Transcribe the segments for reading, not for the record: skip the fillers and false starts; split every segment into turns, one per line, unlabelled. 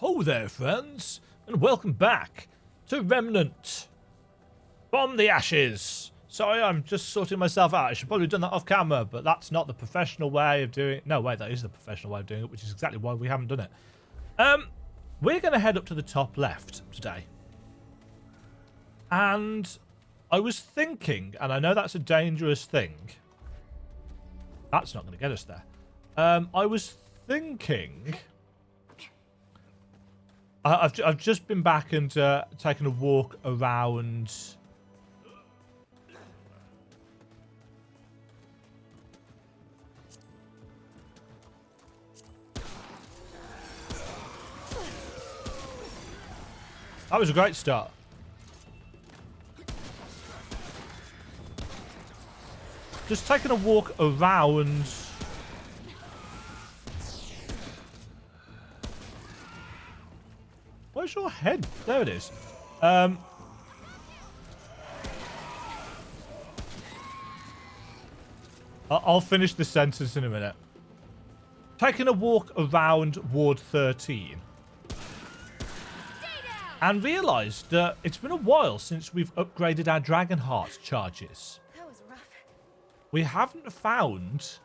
Ho there, friends, and welcome back to Remnant from the Ashes. Sorry, I'm just sorting myself out. I should probably have done that off camera, but that's not the professional way of doing it. No, wait, that is the professional way of doing it, which is exactly why we haven't done it. We're going to head up to the top left today. And I was thinking, and I know that's a dangerous thing. That's not going to get us there. I was thinking... I've just been back and taken a walk around... That was a great start. Just taking a walk around... Where's your head? There it is. I'll finish the sentence in a minute. Taking a walk around Ward 13. And realised that it's been a while since we've upgraded our Dragon Heart charges.
That was rough.
We haven't found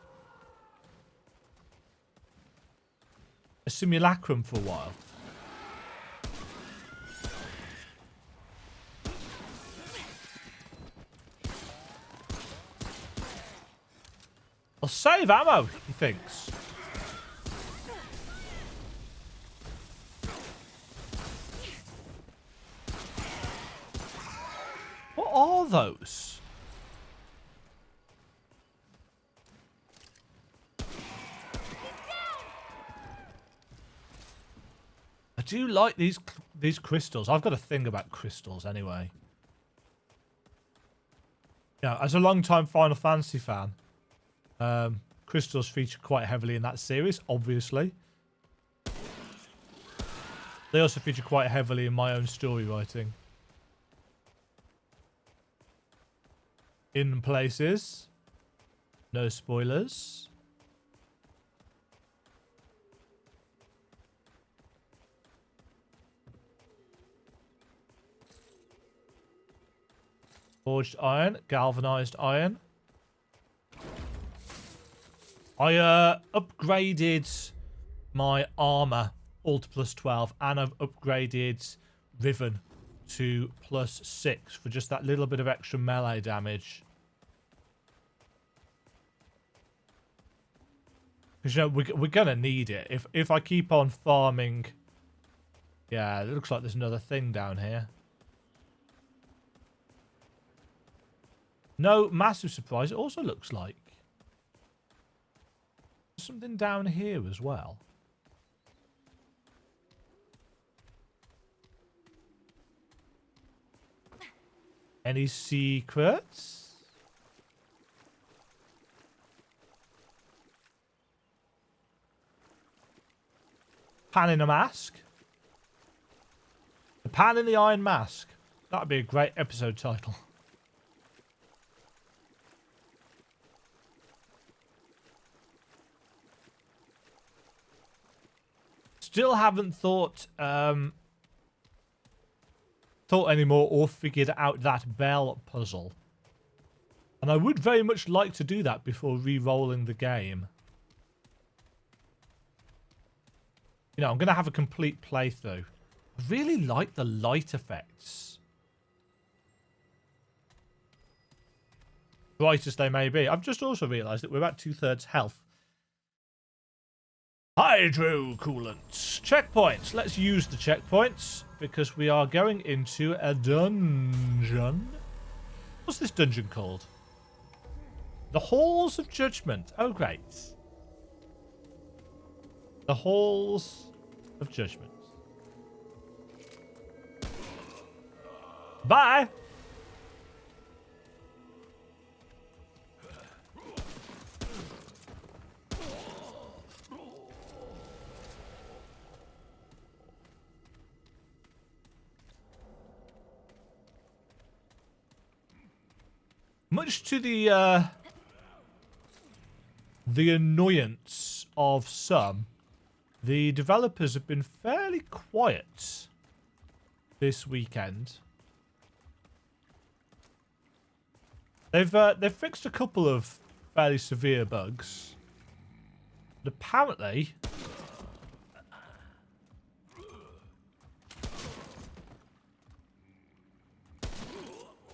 a simulacrum for a while. I'll save ammo, he thinks. What are those? I do like these crystals. I've got a thing about crystals anyway. Yeah, as a long-time Final Fantasy fan, crystals feature quite heavily in that series, obviously. They also feature quite heavily in my own story writing. In places. No spoilers. Forged iron, galvanized iron. I upgraded my armor all to +12, and I've upgraded Riven to +6 for just that little bit of extra melee damage. Because, you know, we're going to need it. If I keep on farming... Yeah, it looks like there's another thing down here. No massive surprise. It also looks like there's something down here as well. Any secrets? Pan in a mask? The pan in the iron mask. That would be a great episode title. Still haven't thought anymore or figured out that bell puzzle. And I would very much like to do that before re-rolling the game. You know, I'm going to have a complete playthrough. I really like the light effects. Bright as they may be. I've just also realised that we're about 2/3 health. Hydro coolants. Checkpoints. Let's use the checkpoints because we are going into a dungeon. What's this dungeon called? The Halls of Judgment. Oh, great. The Halls of Judgment. Bye. Much to the annoyance of some, The developers have been fairly quiet this weekend. They've fixed a couple of fairly severe bugs. But apparently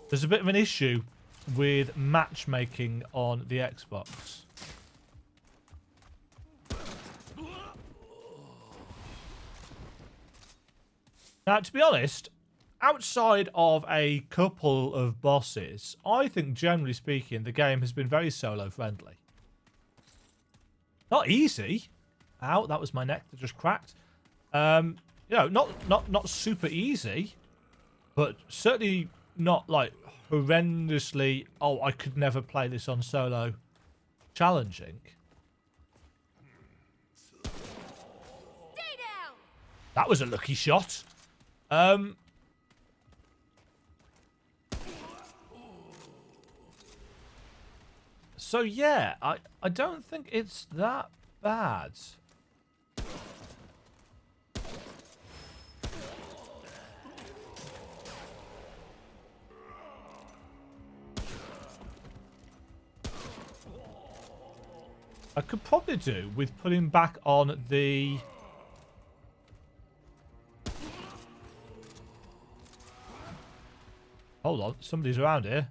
there's a bit of an issue with matchmaking on the Xbox. Now, to be honest, outside of a couple of bosses, I think generally speaking, the game has been very solo friendly. Not easy. Ow, that was my neck that just cracked. You know, not super easy, but certainly not like horrendously, oh, I could never play this on solo challenging. Stay down. That was a lucky shot. So yeah, I don't think it's that bad. I could probably do with putting back on the... Hold on, somebody's around here.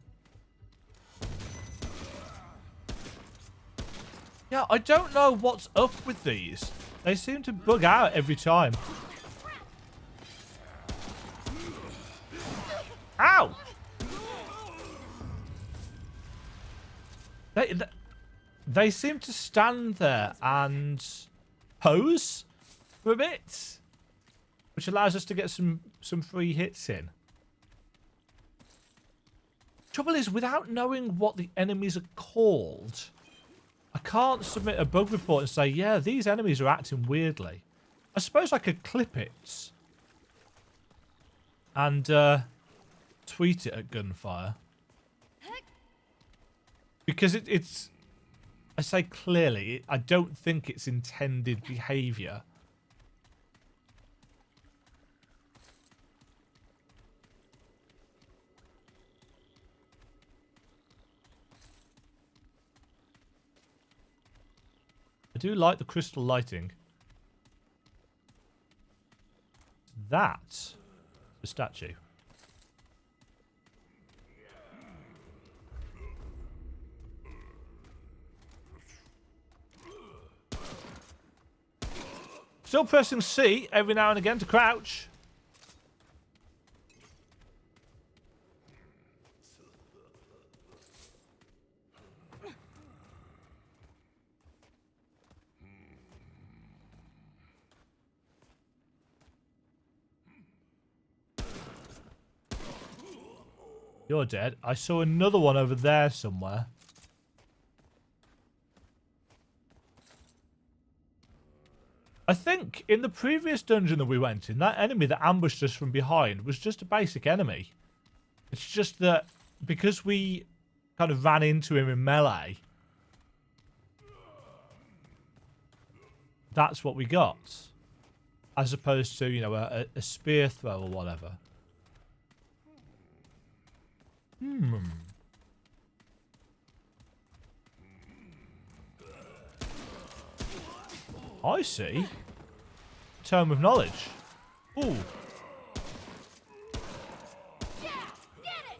Yeah, I don't know what's up with these. They seem to bug out every time. Ow! They seem to stand there and pose for a bit, which allows us to get some free hits in. Trouble is, without knowing what the enemies are called, I can't submit a bug report and say, yeah, these enemies are acting weirdly. I suppose I could clip it and tweet it at gunfire. Because it's... I say clearly, I don't think it's intended behaviour. I do like the crystal lighting. That's the statue. Still pressing C every now and again to crouch. You're dead. I saw another one over there somewhere. I think in the previous dungeon that we went in, that enemy that ambushed us from behind was just a basic enemy. It's just that because we kind of ran into him in melee, that's what we got. As opposed to, you know, a spear throw or whatever. I see. Tome of knowledge. Ooh. Yeah, get it.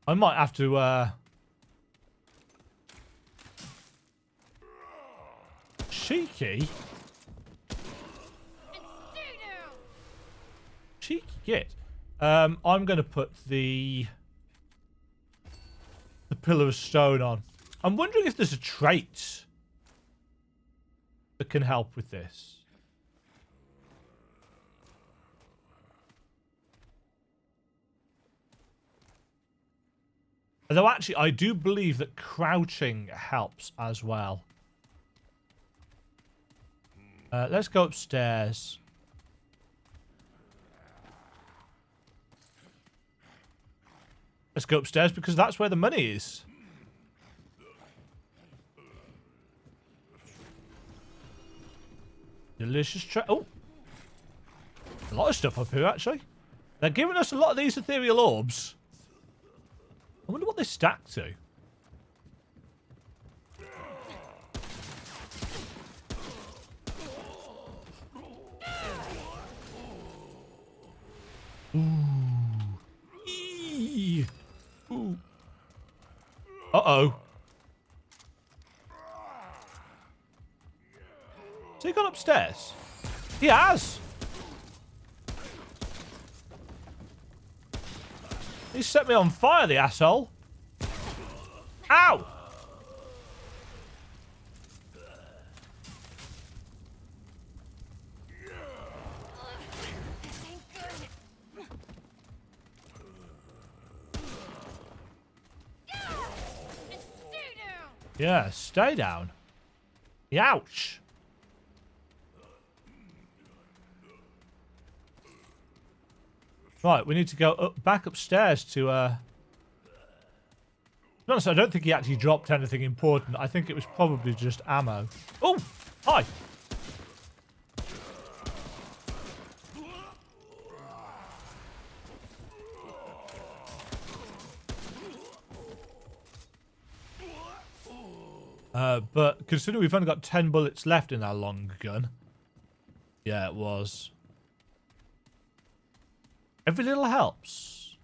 I might have to cheeky. Cheeky git. I'm going to put the pillar of stone on. I'm wondering if there's a trait that can help with this. Although actually, I do believe that crouching helps as well. Let's go upstairs. Let's go upstairs because that's where the money is. Delicious oh. A lot of stuff up here, actually. They're giving us a lot of these ethereal orbs. I wonder what they stack to. Ooh. Eee. Ooh. Uh-oh. Has he gone upstairs? He has! He set me on fire, the asshole. Ow! Yeah, stay down. Ouch. Right, we need to go back upstairs to, to be honest, I don't think he actually dropped anything important. I think it was probably just ammo. Oh, hi. But considering we've only got 10 bullets left in our long gun. Yeah, it was. Every little helps.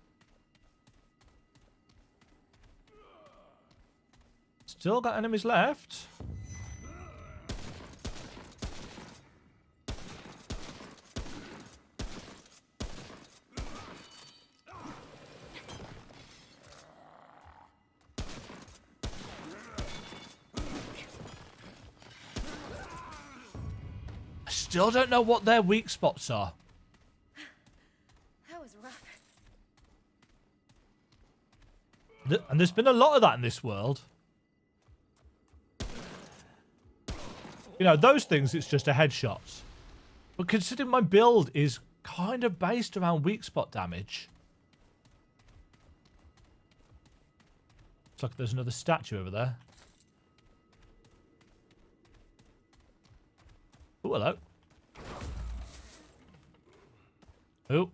Still got enemies left. I still don't know what their weak spots are. And there's been a lot of that in this world. You know, those things, it's just a headshot. But considering my build is kind of based around weak spot damage. Looks like there's another statue over there. Oh, hello. Oh.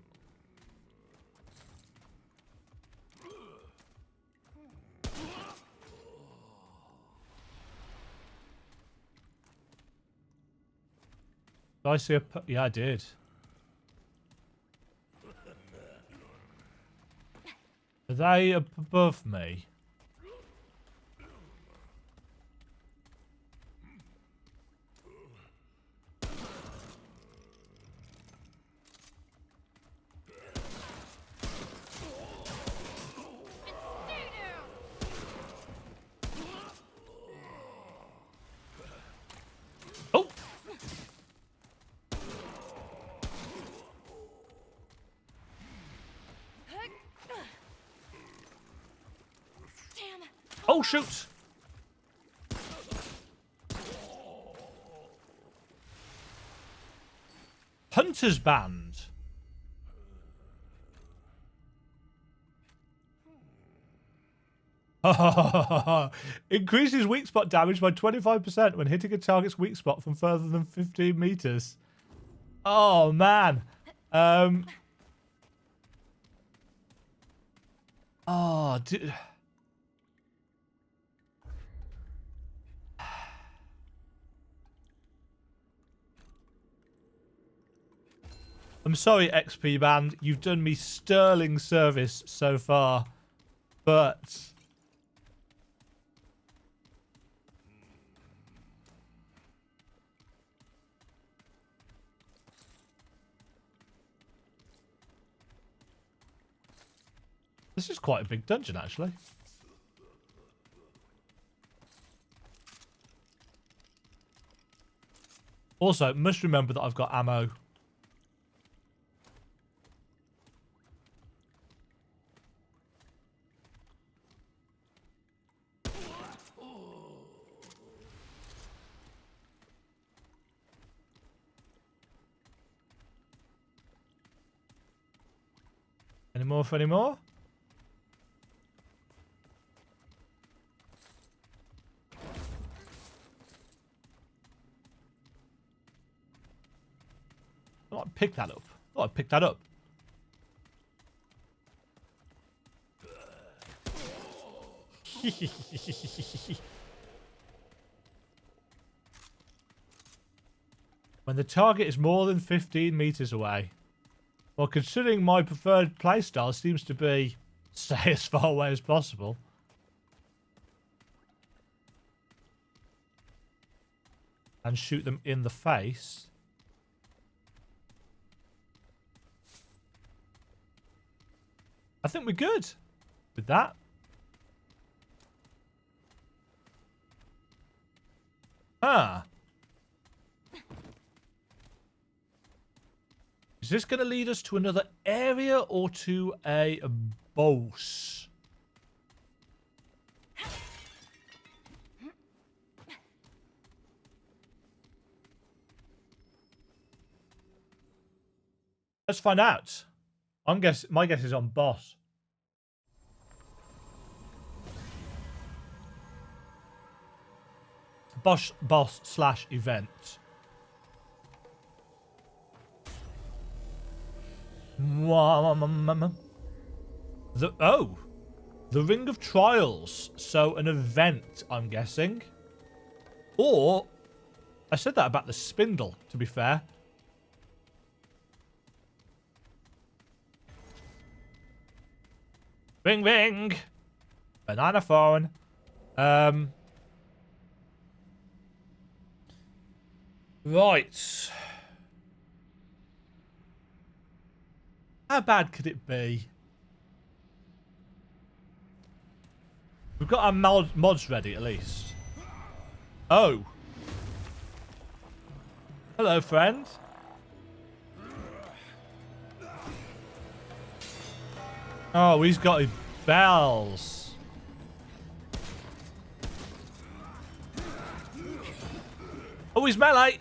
Did I see a... Yeah, I did. Are they above me? Oh! Oh, shoot! Hunter's Band. Increases weak spot damage by 25% when hitting a target's weak spot from further than 15 meters. Oh, man. Oh, dude. I'm sorry, XP Band. You've done me sterling service so far. But... this is quite a big dungeon, actually. Also, must remember that I've got ammo. Any more for any more? I pick that up? Oh, I picked that up. When the target is more than 15 meters away. Well, considering my preferred playstyle seems to be stay as far away as possible. And shoot them in the face. I think we're good with that. Huh. Is this going to lead us to another area or to a boss? Let's find out. My guess is on boss. Boss/event. The Ring of Trials. So an event, I'm guessing. Or I said that about the spindle, to be fair. Ring ring. Banana phone. Right. How bad could it be? We've got our mods ready, at least. Oh. Hello, friend. Oh, he's got his bells. Oh, he's melee.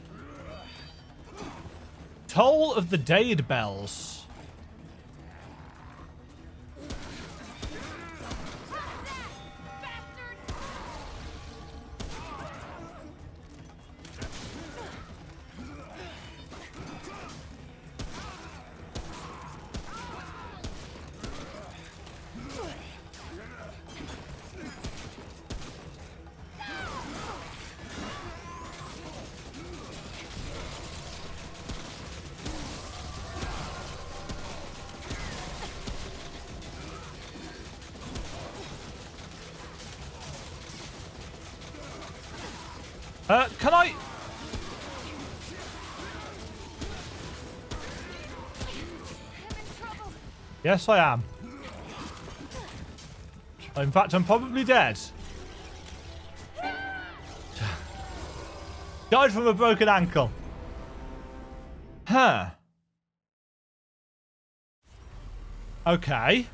Toll of the Dade bells. Can I? Yes, I am. In fact, I'm probably dead. Died from a broken ankle. Huh. Okay.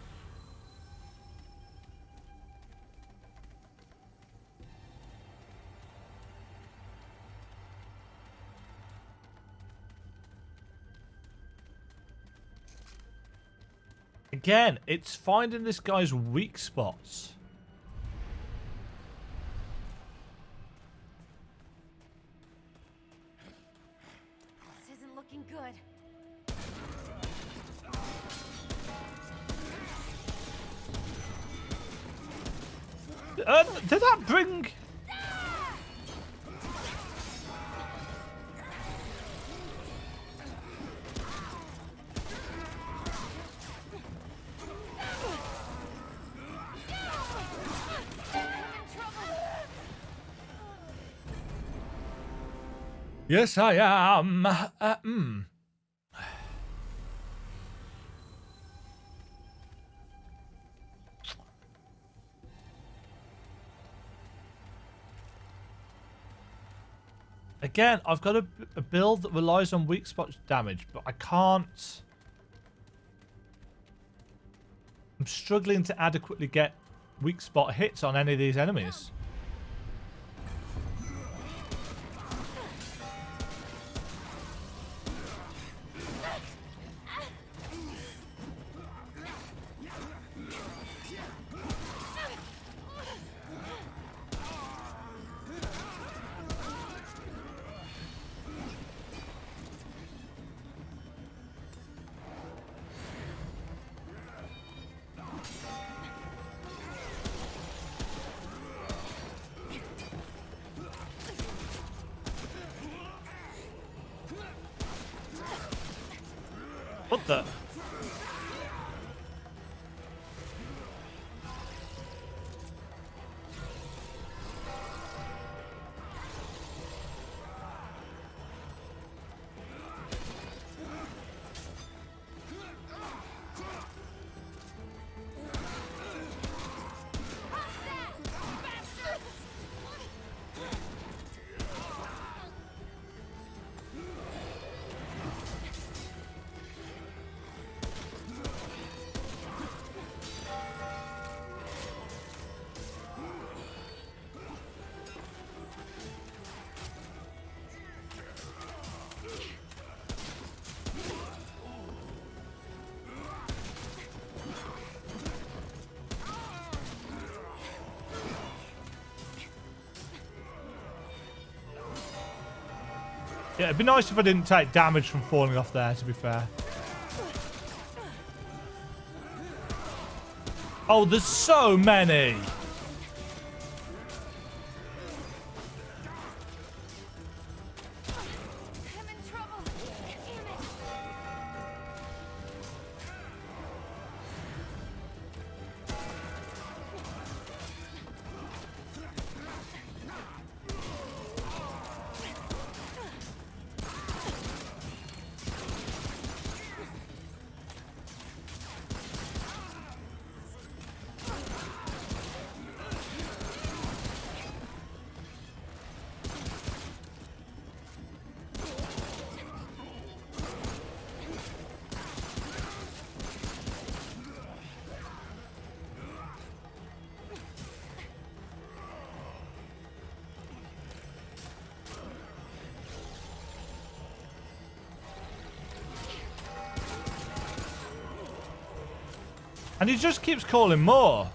Again, it's finding this guy's weak spots.
This isn't looking good.
Did that bring... Yes, I am. Again, I've got a build that relies on weak spot damage, but I can't... I'm struggling to adequately get weak spot hits on any of these enemies. What the? Yeah, it'd be nice if I didn't take damage from falling off there, to be fair. Oh, there's so many.
I'm in trouble. Damn it.
And he just keeps calling more.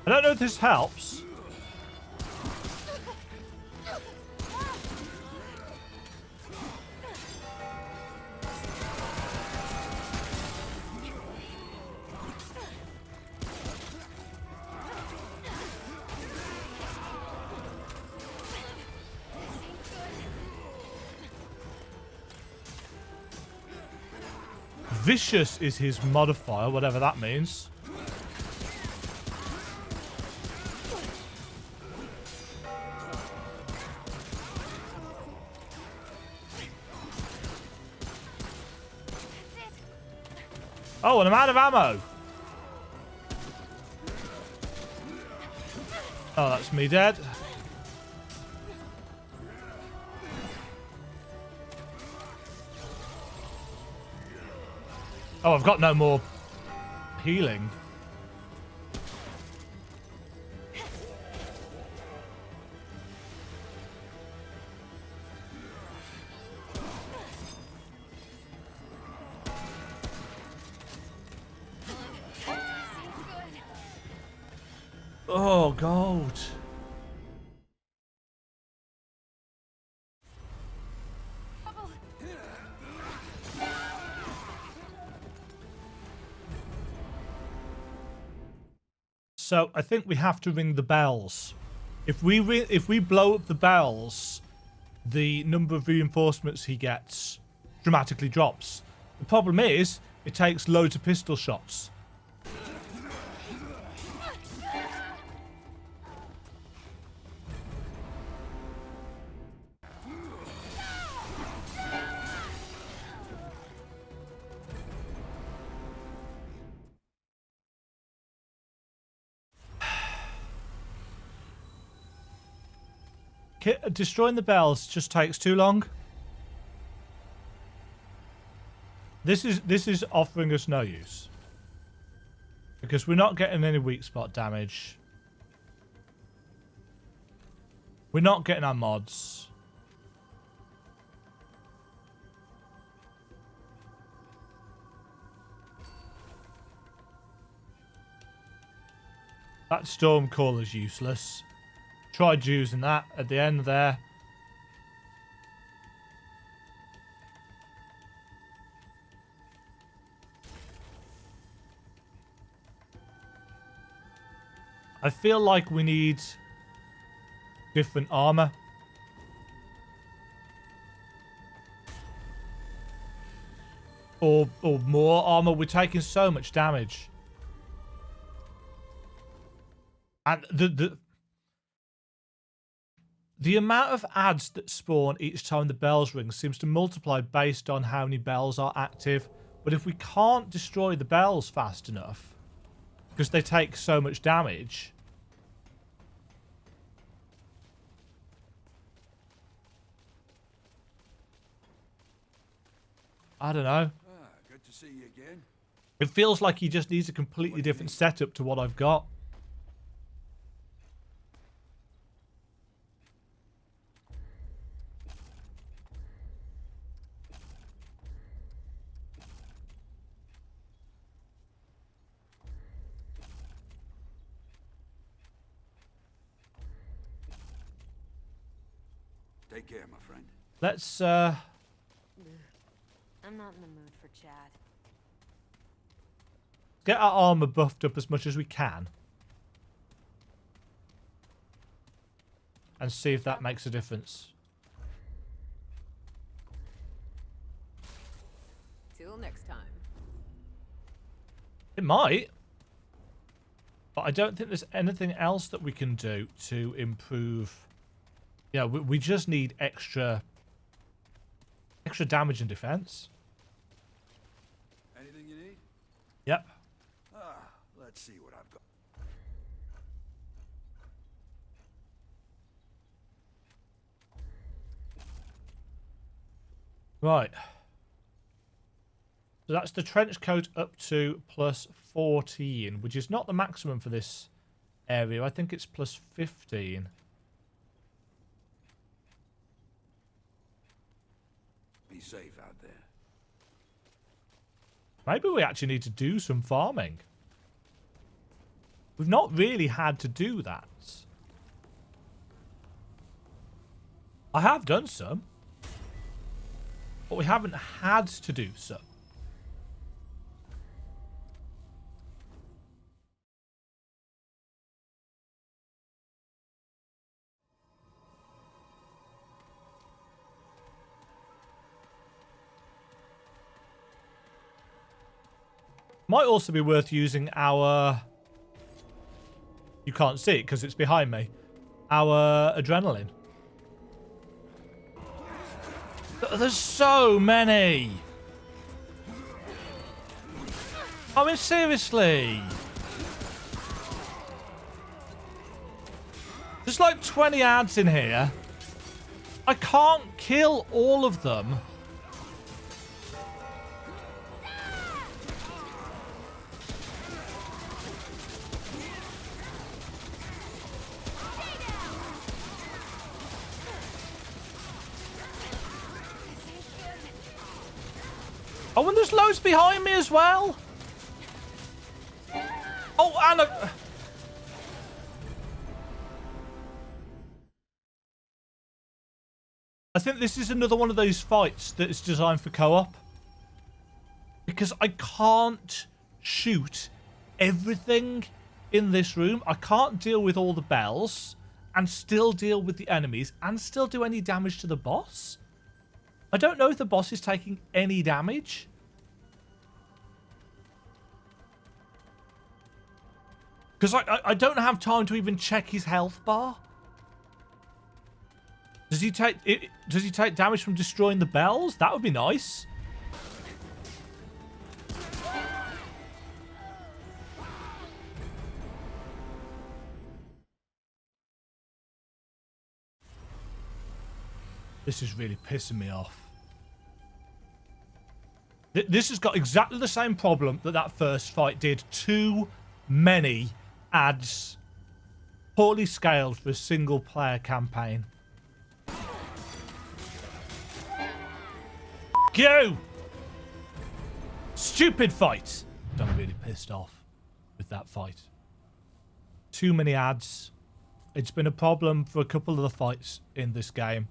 I don't know if this helps. Vicious is his modifier, whatever that means. Oh, and I'm out of ammo. Oh, that's me dead. Oh, I've got no more healing. Oh, gold. So I think we have to ring the bells. If we blow up the bells, the number of reinforcements he gets dramatically drops. The problem is, it takes loads of pistol shots. Destroying the bells just takes too long. This is offering us no use. Because we're not getting any weak spot damage. We're not getting our mods. That storm call is useless. Tried using that at the end there. I feel like we need different armor. Or more armor. We're taking so much damage. And the amount of adds that spawn each time the bells ring seems to multiply based on how many bells are active. But if we can't destroy the bells fast enough, because they take so much damage, I don't know.
Good to see you again.
It feels like he just needs a completely different setup to what I've got.
Take care, my friend.
Let's,
I'm not in the mood for chat.
get our armor buffed up as much as we can. And see if that makes a difference.
Till next time.
It might. But I don't think there's anything else that we can do to improve. Yeah, we just need extra damage and defense.
Anything you need?
Yep.
Let's see what I've got.
Right. So that's the trench coat up to plus 14, which is not the maximum for this area. I think it's plus 15.
Be safe out there.
Maybe we actually need to do some farming. We've not really had to do that. I have done some. But we haven't had to do so. Might also be worth using our... You can't see it because it's behind me. Our adrenaline. There's so many. I mean, seriously. There's like 20 ads in here. I can't kill all of them. Oh, and there's loads behind me as well. Oh, and I think this is another one of those fights that is designed for co-op. Because I can't shoot everything in this room. I can't deal with all the bells and still deal with the enemies and still do any damage to the boss. I don't know if the boss is taking any damage. Because I don't have time to even check his health bar. Does he take damage from destroying the bells? That would be nice. This is really pissing me off. This has got exactly the same problem that first fight did. Too many ads. Poorly scaled for a single player campaign. You! Stupid fight! I'm really pissed off with that fight. Too many ads. It's been a problem for a couple of the fights in this game.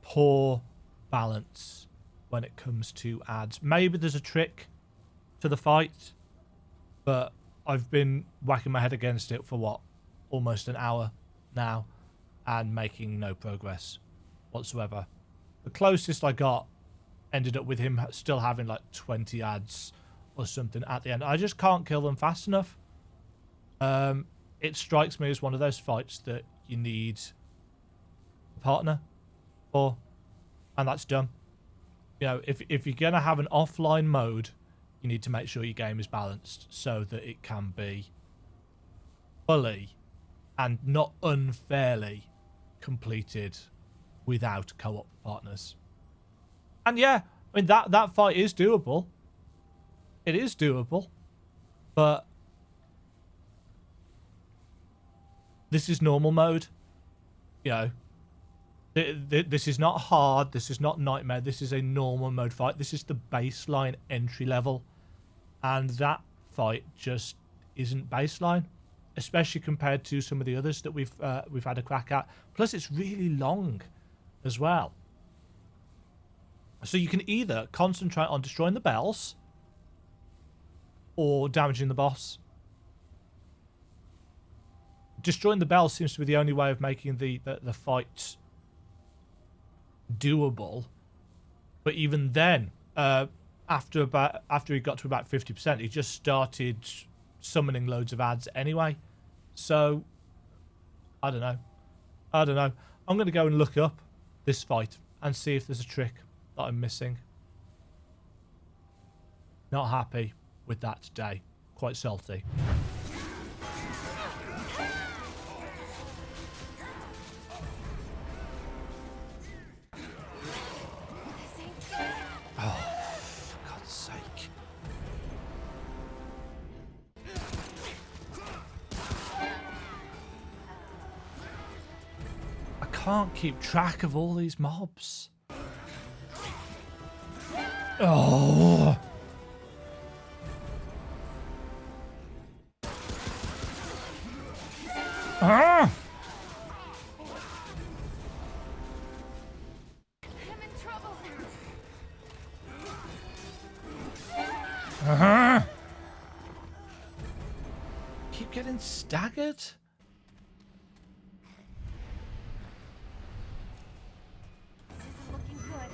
Poor balance when it comes to ads. Maybe there's a trick to the fight, but I've been whacking my head against it for what? Almost an hour now. and making no progress whatsoever. The closest I got ended up with him still having like 20 ads or something at the end. I just can't kill them fast enough. It strikes me as one of those fights that you need a partner for, and that's dumb. You know, if you're gonna have an offline mode, you need to make sure your game is balanced so that it can be fully and not unfairly completed without co-op partners. And yeah, I mean that fight is doable. It is doable, but this is normal mode. You know, this is not hard. This is not nightmare. This is a normal mode fight. This is the baseline entry level, and that fight just isn't baseline, especially compared to some of the others that we've had a crack at. Plus, it's really long as well. So you can either concentrate on destroying the bells or damaging the boss. Destroying the bells seems to be the only way of making the fight doable. But even then, after he got to about 50%, he just started summoning loads of ads anyway. So I don't know. I'm going to go and look up this fight and see if there's a trick that I'm missing. Not happy with that today. Quite salty. Oh, for God's sake. I can't keep track of all these mobs. Oh. Ah.
I'm in trouble.
Keep getting staggered.
This isn't looking good.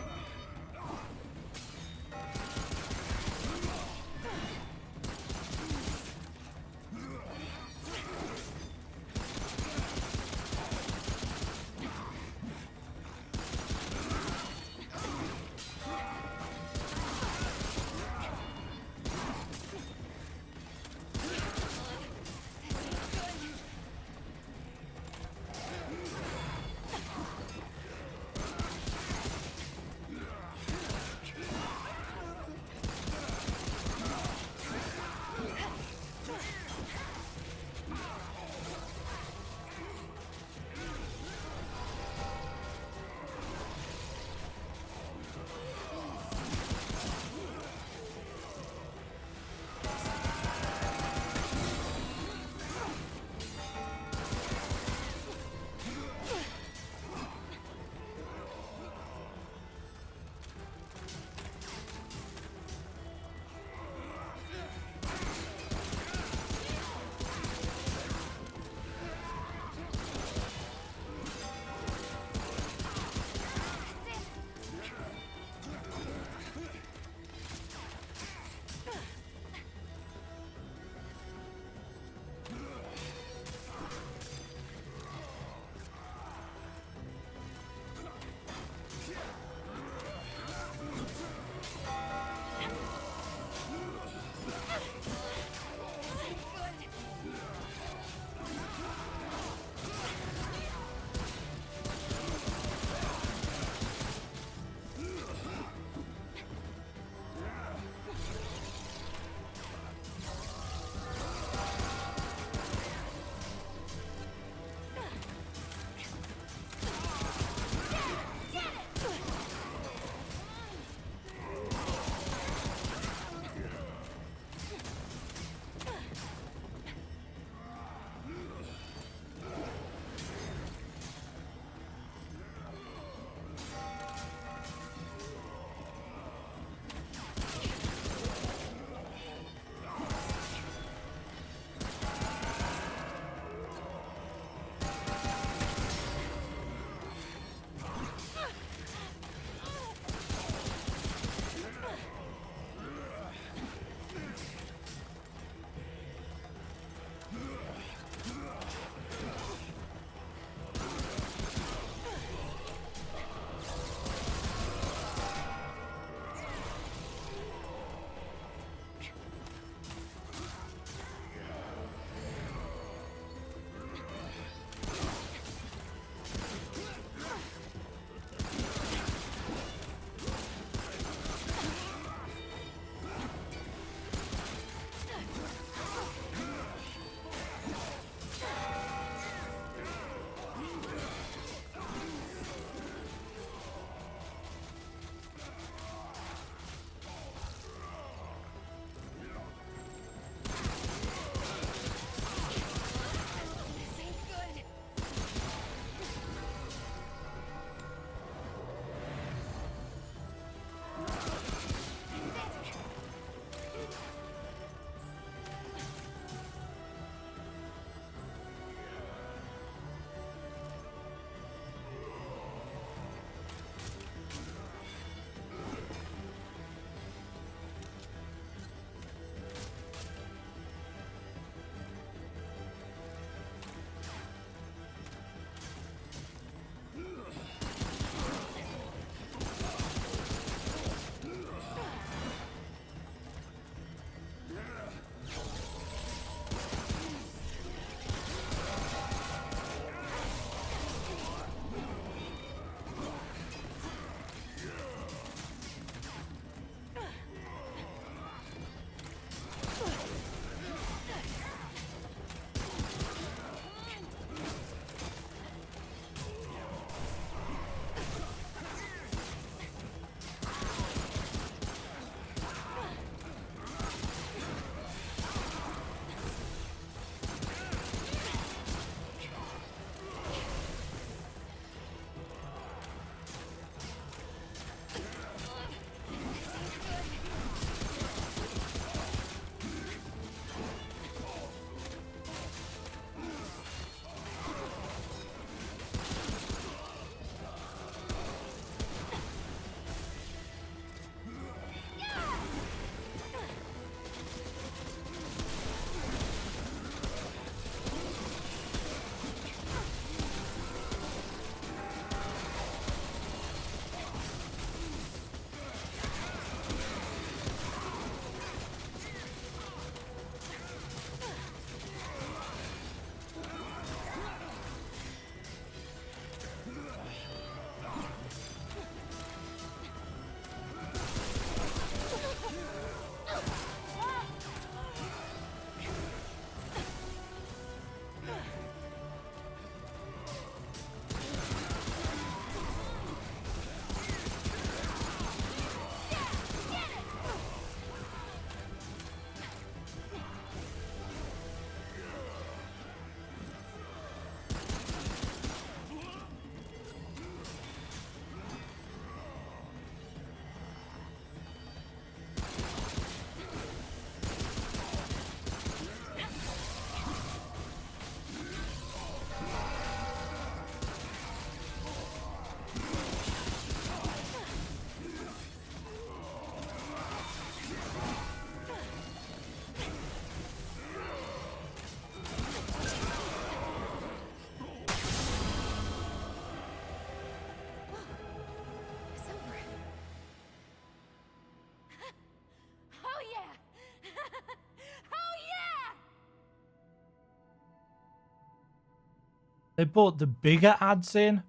They brought the bigger ads in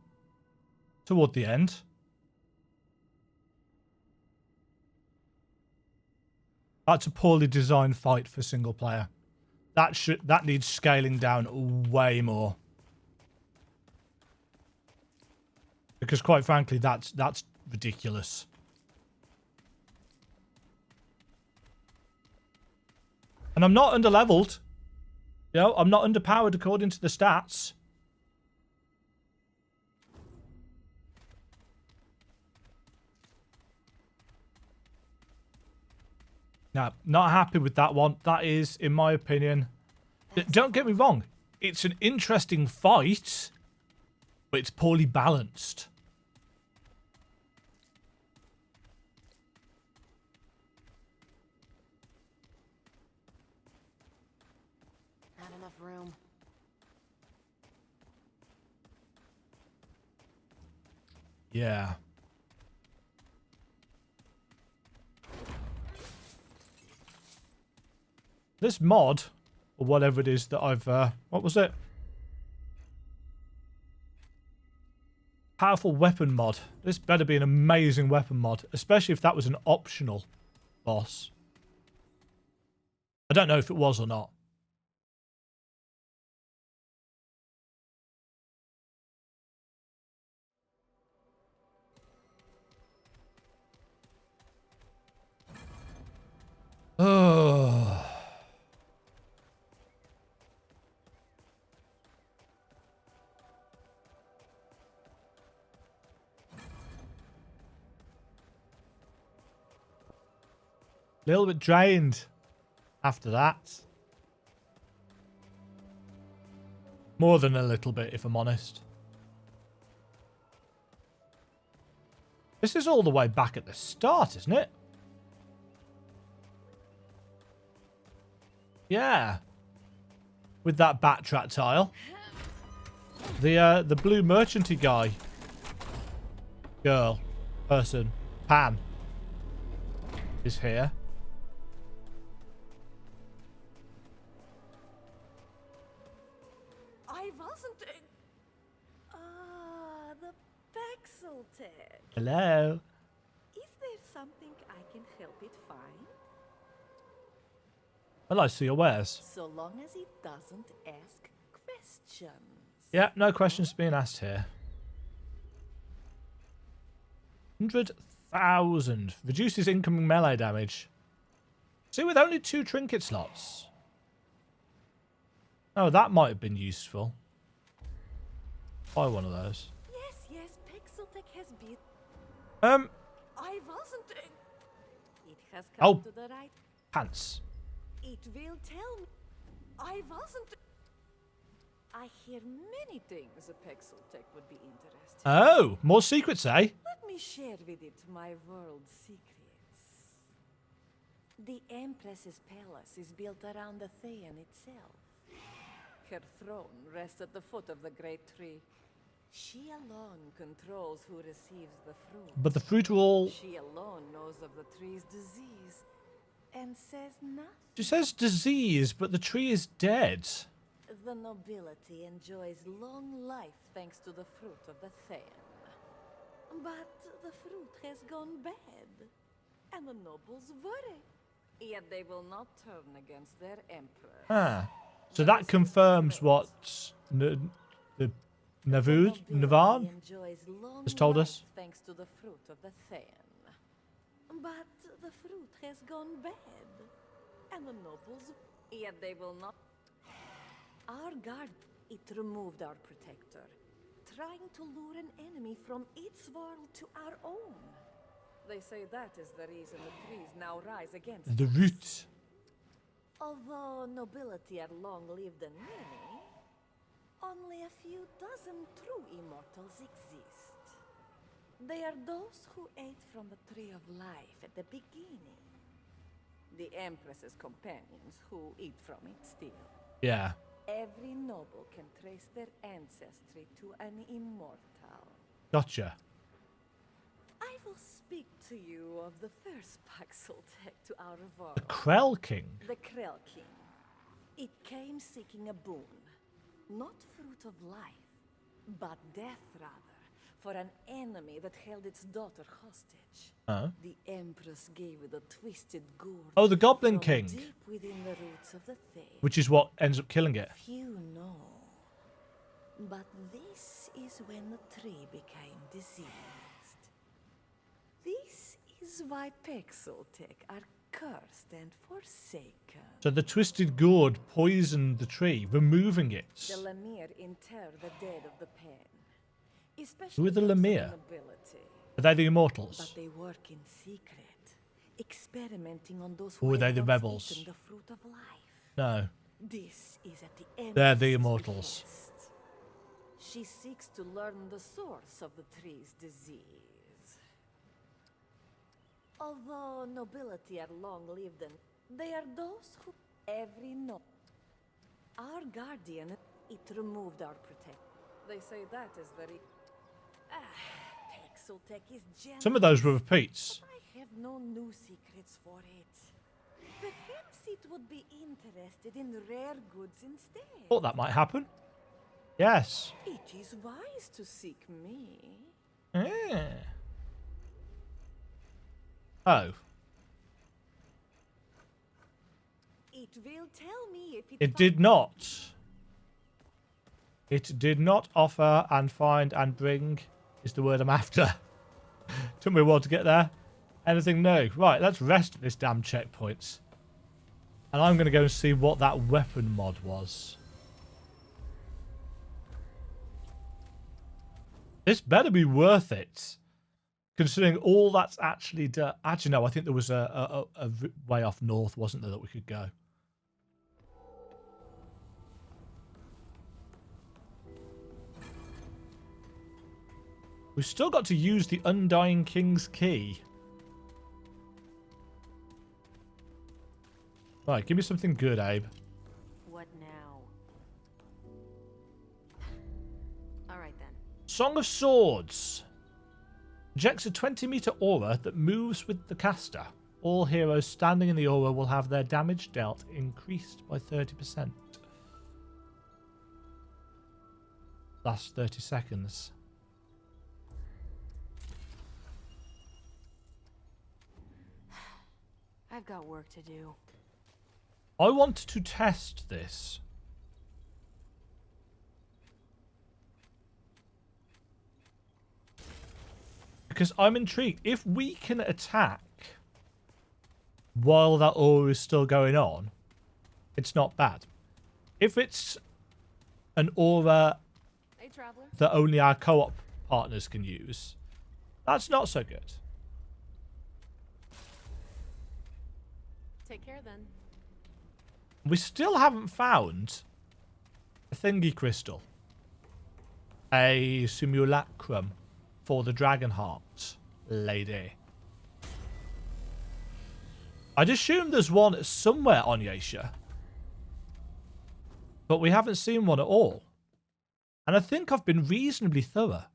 toward the end. That's a poorly designed fight for single player. That needs scaling down way more. Because quite frankly, that's ridiculous. And I'm not underleveled. You know, I'm not underpowered according to the stats. No, not happy with that one. That is, in my opinion... Don't get me wrong. It's an interesting fight, but it's poorly balanced.
Not enough room.
Yeah. This mod, or whatever it is that I've, what was it? Powerful weapon mod. This better be an amazing weapon mod, especially if that was an optional boss. I don't know if it was or not. Oh. A little bit drained after that. More than a little bit, if I'm honest. This is all the way back at the start, isn't it? Yeah. With that backtrack tile. The blue merchanty guy. Girl. Person. Pan. Is here.
I wasn't. The pixel tech.
Hello.
Is there something I can help it find?
Well, I see your wares.
So long as it doesn't ask questions.
Yeah, no questions being asked here. 100,000. Reduces incoming melee damage. See, with only 2 trinket slots. Oh, that might have been useful. Buy one of those.
Yes, pixel tech has been. I wasn't. It has come to the right.
Pants.
It will tell me. I wasn't. I hear many things a pixel tech would be interested.
Oh, more secrets, eh?
Let me share with it my world secrets. The Empress's palace is built around the Thean itself. Her throne rests at the foot of the great tree. She alone controls who receives the fruit.
But the fruit will all...
She alone knows of the tree's disease and says nothing.
She says disease, but the tree is dead.
The nobility enjoys long life thanks to the fruit of the Thean. But the fruit has gone bad, and the nobles worry. Yet they will not turn against their emperor.
Ah. So that confirms what the Navan has told us.
Thanks to the fruit of the Thean. But the fruit has gone bad, and the nobles, yet they will not. Our guard, it removed our protector, trying to lure an enemy from its world to our own. They say that is the reason the trees now rise against
The
us.
roots.
Although nobility are long-lived and many, only a few dozen true immortals exist. They are those who ate from the tree of life at the beginning. The Empress's companions who eat from it still.
Yeah.
Every noble can trace their ancestry to an immortal.
Gotcha.
I will speak to you of the first pixel tech to our world.
The Krell King.
The Krell King. It came seeking a boon. Not fruit of life, but death rather, for an enemy that held its daughter hostage.
Oh.
The Empress gave it a twisted gourd.
Oh, the Goblin
from
King.
Deep within the roots of the Thane.
Which is what ends up killing it.
Few know. But this is when the tree became diseased. This is why Pexeltech are cursed and forsaken.
So the twisted gourd poisoned the tree, removing it.
The Lemire inter the dead of the pen.
Who are the
Especially those of
Lemire?
nobility.
Are they the
But
Immortals?
they work in secret, experimenting on those
Or
who
were they
have
the
once
rebels?
eaten the fruit of life.
No.
This is at the
They're the
Empress's
Immortals.
behest. She seeks to learn the source of the tree's disease. Although nobility are long-lived, and they are those who every no. Our guardian, it removed our protect. They say that is very. Pexeltech is generous.
Some of those were repeats.
I have no new secrets for it. Perhaps it would be interested in rare goods instead.
Thought that might happen. Yes.
It is wise to seek me.
Yeah. Oh.
It will tell me if
It did not. It did not offer and find and bring is the word I'm after. Took me a while to get there. Anything new? Right, let's rest at this damn checkpoint. And I'm going to go and see what that weapon mod was. This better be worth it. Considering all that's actually done. Actually, no, I think there was a way off north, wasn't there, that we could go. We've still got to use the Undying King's Key. Right, give me something good, Abe.
What now? Alright then.
Song of Swords. Projects a 20-meter aura that moves with the caster. All heroes standing in the aura will have their damage dealt increased by 30%. Last 30 seconds.
I've got work to do.
I want to test this. Because I'm intrigued. If we can attack while that aura is still going on, it's not bad. If it's an aura
Hey, traveler.
that only our co-op partners can use, that's not so good.
Take care then.
We still haven't found a thingy crystal. A simulacrum for the dragon heart lady. I'd assume there's one somewhere on Yaesha. But we haven't seen one at all. And I think I've been reasonably thorough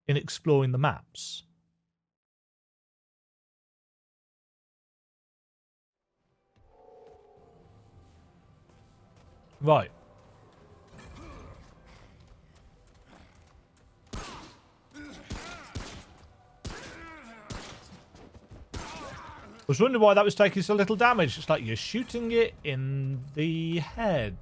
in exploring the maps. Right. I was wondering why that was taking so little damage. It's like you're shooting it in the head.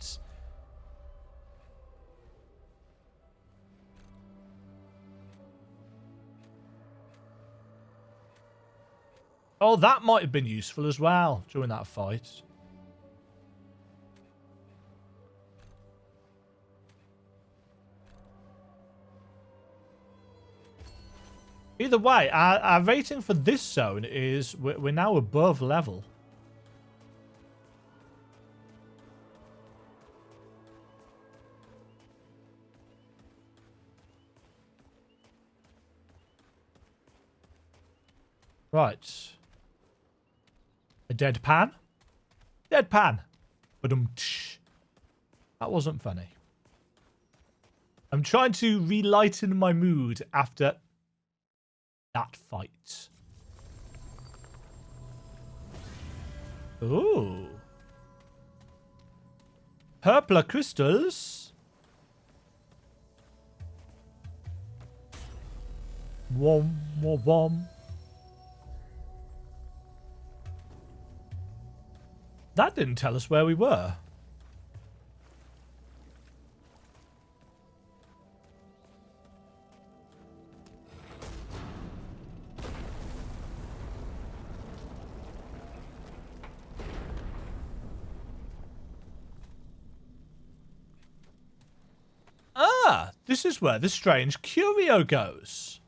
Oh, that might have been useful as well during that fight. Either way, our rating for this zone is we're now above level. Right. A dead pan? Dead pan. But that wasn't funny. I'm trying to relighten my mood after that fight. Ooh. Purpler crystals. Wom, wom, wom. That didn't tell us where we were. Ah, this is where the strange curio goes.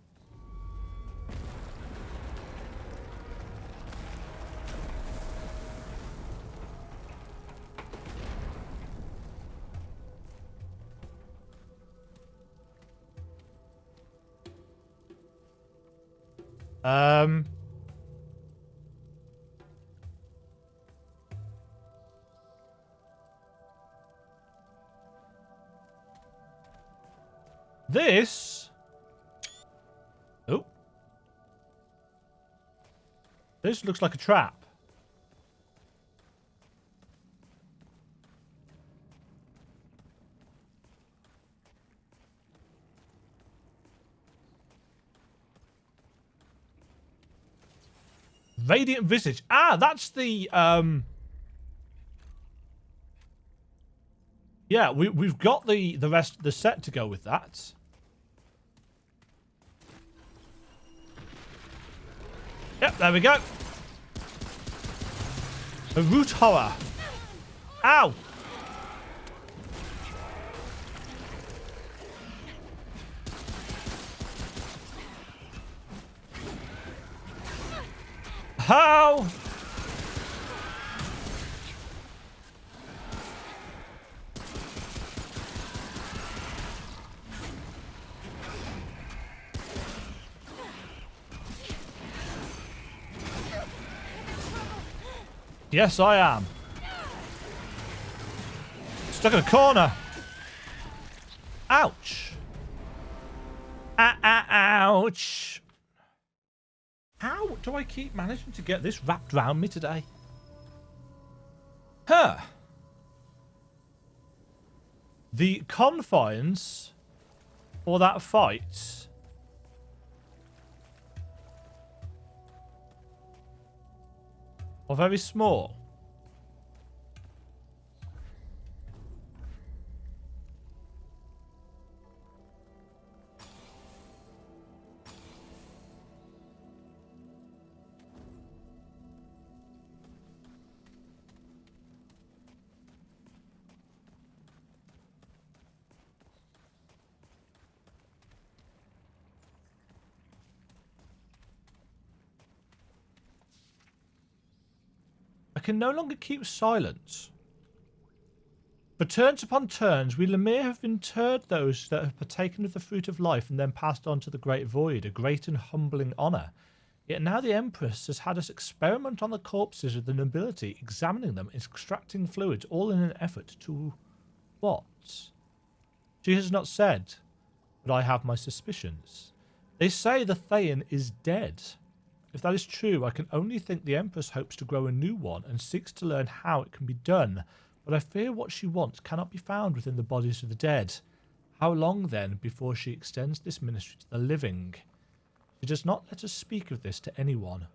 This... Oh. This looks like a trap. Radiant visage. Ah, that's the yeah, we've got the rest of the set to go with that. Yep, there we go. A root horror. Ow. How? Yes, I am. Stuck in a corner. Ouch. Ouch. How do I keep managing to get this wrapped around me today? Huh. The confines for that fight are very small. I can no longer keep silence. For turns upon turns, we Lemire have interred those that have partaken of the fruit of life and then passed on to the great void, a great and humbling honour. Yet now the Empress has had us experiment on the corpses of the nobility, examining them, extracting fluids, all in an effort to... what? She has not said, but I have my suspicions. They say the Thayan is dead. If that is true, I can only think the Empress hopes to grow a new one and seeks to learn how it can be done, but I fear what she wants cannot be found within the bodies of the dead. How long, then, before she extends this ministry to the living? She does not let us speak of this to anyone.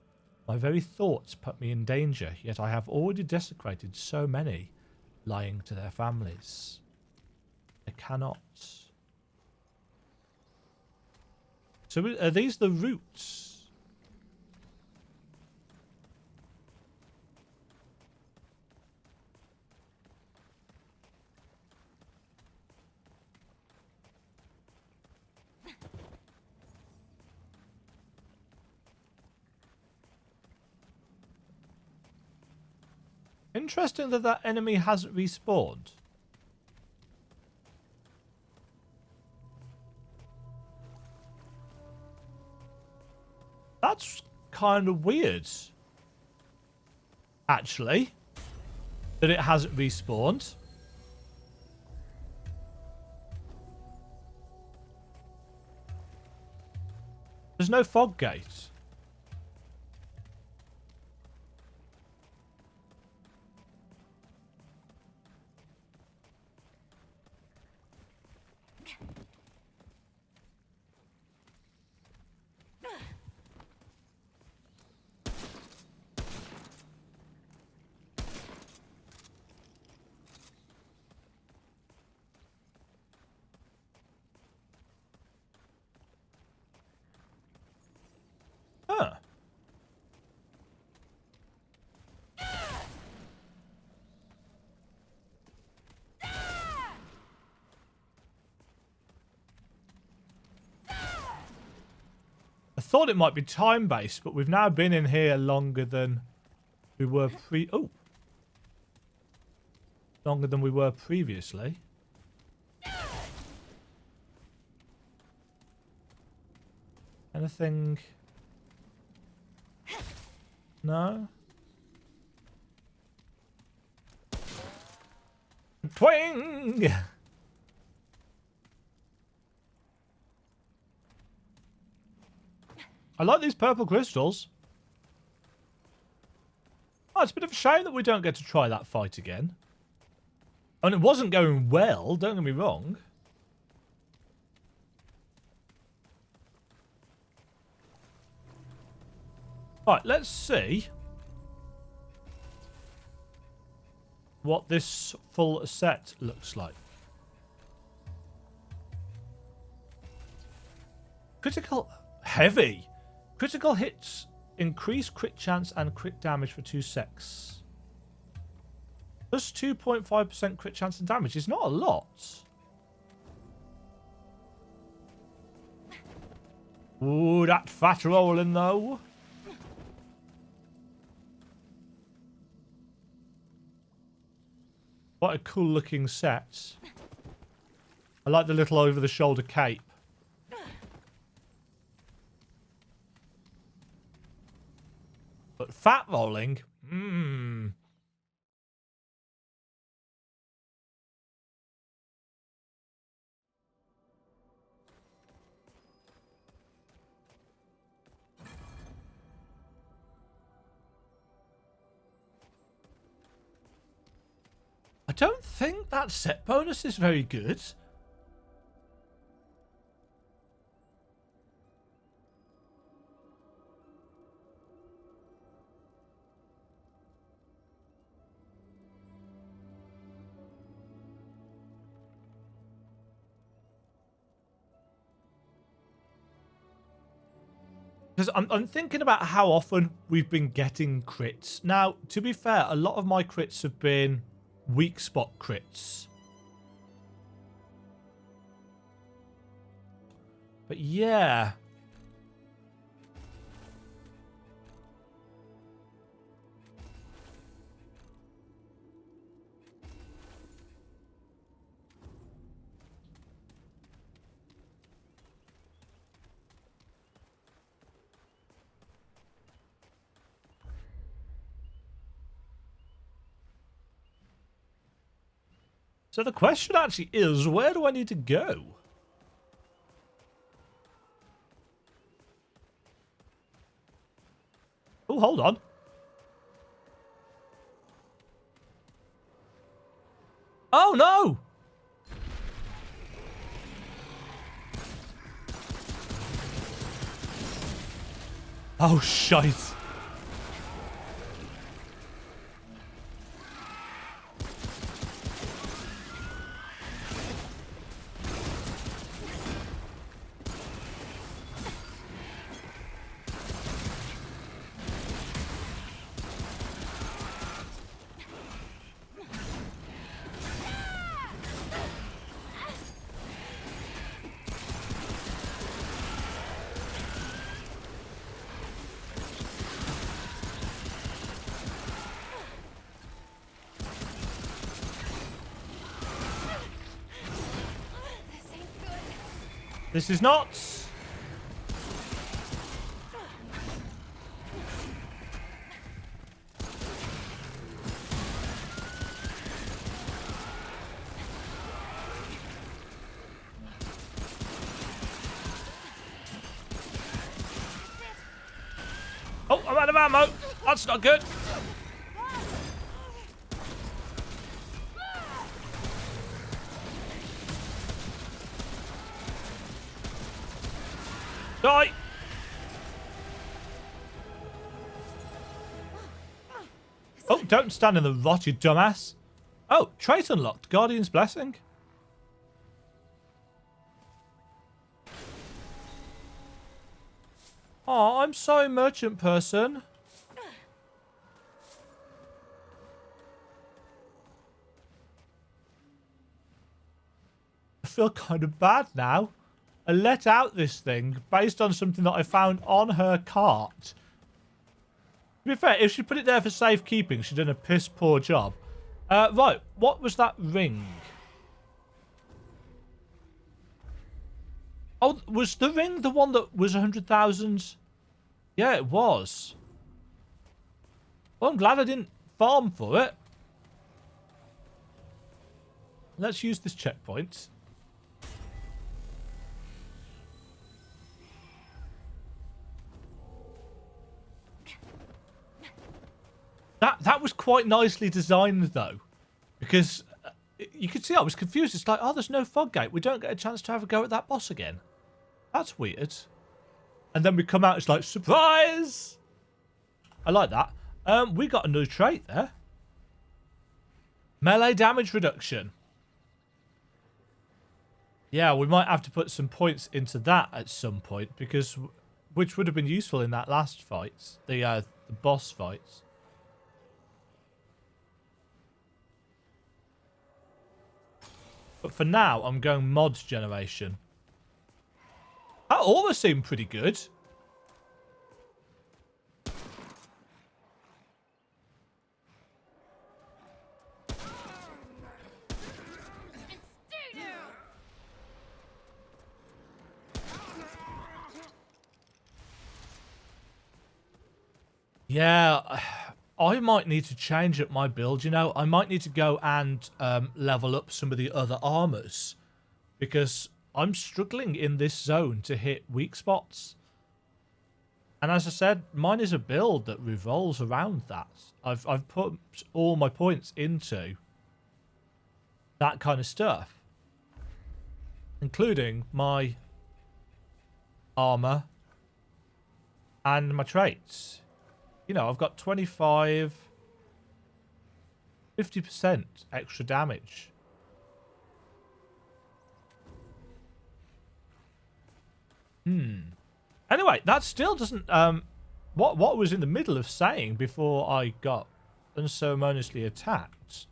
My very thoughts put me in danger, yet I have already desecrated so many, lying to their families. I cannot. So are these the roots? Interesting that that enemy hasn't respawned. That's kind of weird, actually, that it hasn't respawned. There's no fog gate. thought it might be time-based, but we've now been in here longer than we were longer than we were previously. Anything? No? Twing! I like these purple crystals. Oh, it's a bit of a shame that we don't get to try that fight again. And it wasn't going well, don't get me wrong. Right, let's see what this full set looks like. Critical heavy. Critical hits increase crit chance and crit damage for 2 secs. Plus 2.5% crit chance and damage is not a lot. Ooh, that fat rolling though. What a cool looking set. I like the little over the shoulder cape. But fat rolling? I don't think that set bonus is very good. Because I'm thinking about how often we've been getting crits. Now, to be fair, a lot of my crits have been weak spot crits. But yeah. So the question actually is, where do I need to go? Oh, hold on. Oh, no! Oh, shite. This is not. Oh, I'm out of ammo. That's not good. Die! Oh, don't stand in the rot, you dumbass. Oh, trait unlocked. Guardian's Blessing. Oh, I'm sorry, merchant person. I feel kind of bad now. let out this thing based on something that I found on her cart. To be fair, if she put it there for safekeeping, she'd done a piss poor job. Right, what was that ring? Oh, was the ring the one that was 100,000? Yeah, it was. Well, I'm glad I didn't farm for it. Let's use this checkpoint. That was quite nicely designed, though. Because you could see I was confused. It's like, oh, there's no fog gate. We don't get a chance to have a go at that boss again. That's weird. And then we come out, it's like, surprise! I like that. We got a new trait there. Melee damage reduction. Yeah, we might have to put some points into that at some point, because which would have been useful in that last fight, the boss fights. But for now, I'm going mod generation. That almost seemed pretty good. Yeah, I might need to change up my build, you know. I might need to go and level up some of the other armors. Because I'm struggling in this zone to hit weak spots. And as I said, mine is a build that revolves around that. I've put all my points into that kind of stuff. Including my armor and my traits. You know, I've got 25, 50% extra damage. Anyway, that still doesn't... what I was in the middle of saying before I got unceremoniously attacked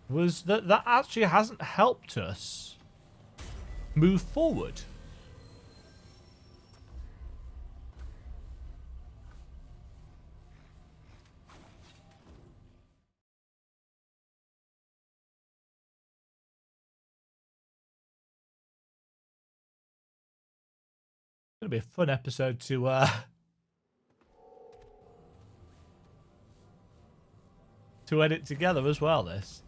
was that actually hasn't helped us move forward. It's going to be a fun episode to edit together as well, this.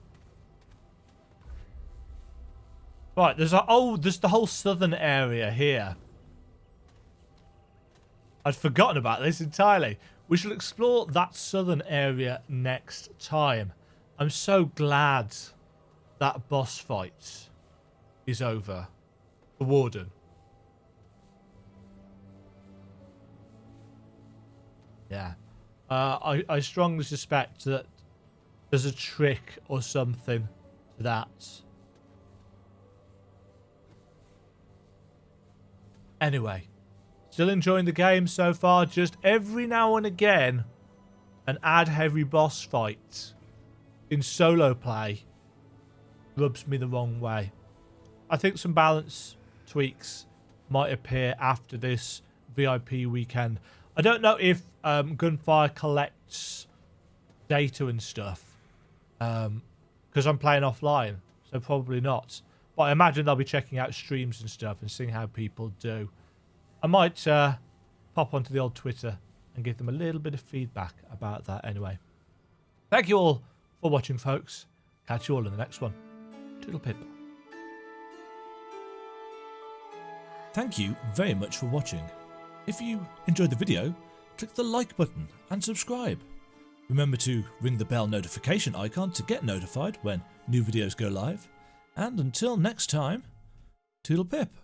Right, there's the whole southern area here. I'd forgotten about this entirely. We shall explore that southern area next time. I'm so glad that boss fight is over. The Warden. Yeah. I strongly suspect that there's a trick or something to that. Anyway, still enjoying the game so far. Just every now and again, an heavy boss fight in solo play rubs me the wrong way. I think some balance tweaks might appear after this VIP weekend. I don't know if Gunfire collects data and stuff because I'm playing offline, so probably not. But I imagine they'll be checking out streams and stuff and seeing how people do. I might pop onto the old Twitter and give them a little bit of feedback about that anyway. Thank you all for watching, folks. Catch you all in the next one. Toodle pip.
Thank you very much for watching. If you enjoyed the video, click the like button and subscribe. Remember to ring the bell notification icon to get notified when new videos go live. And until next time, toodle pip.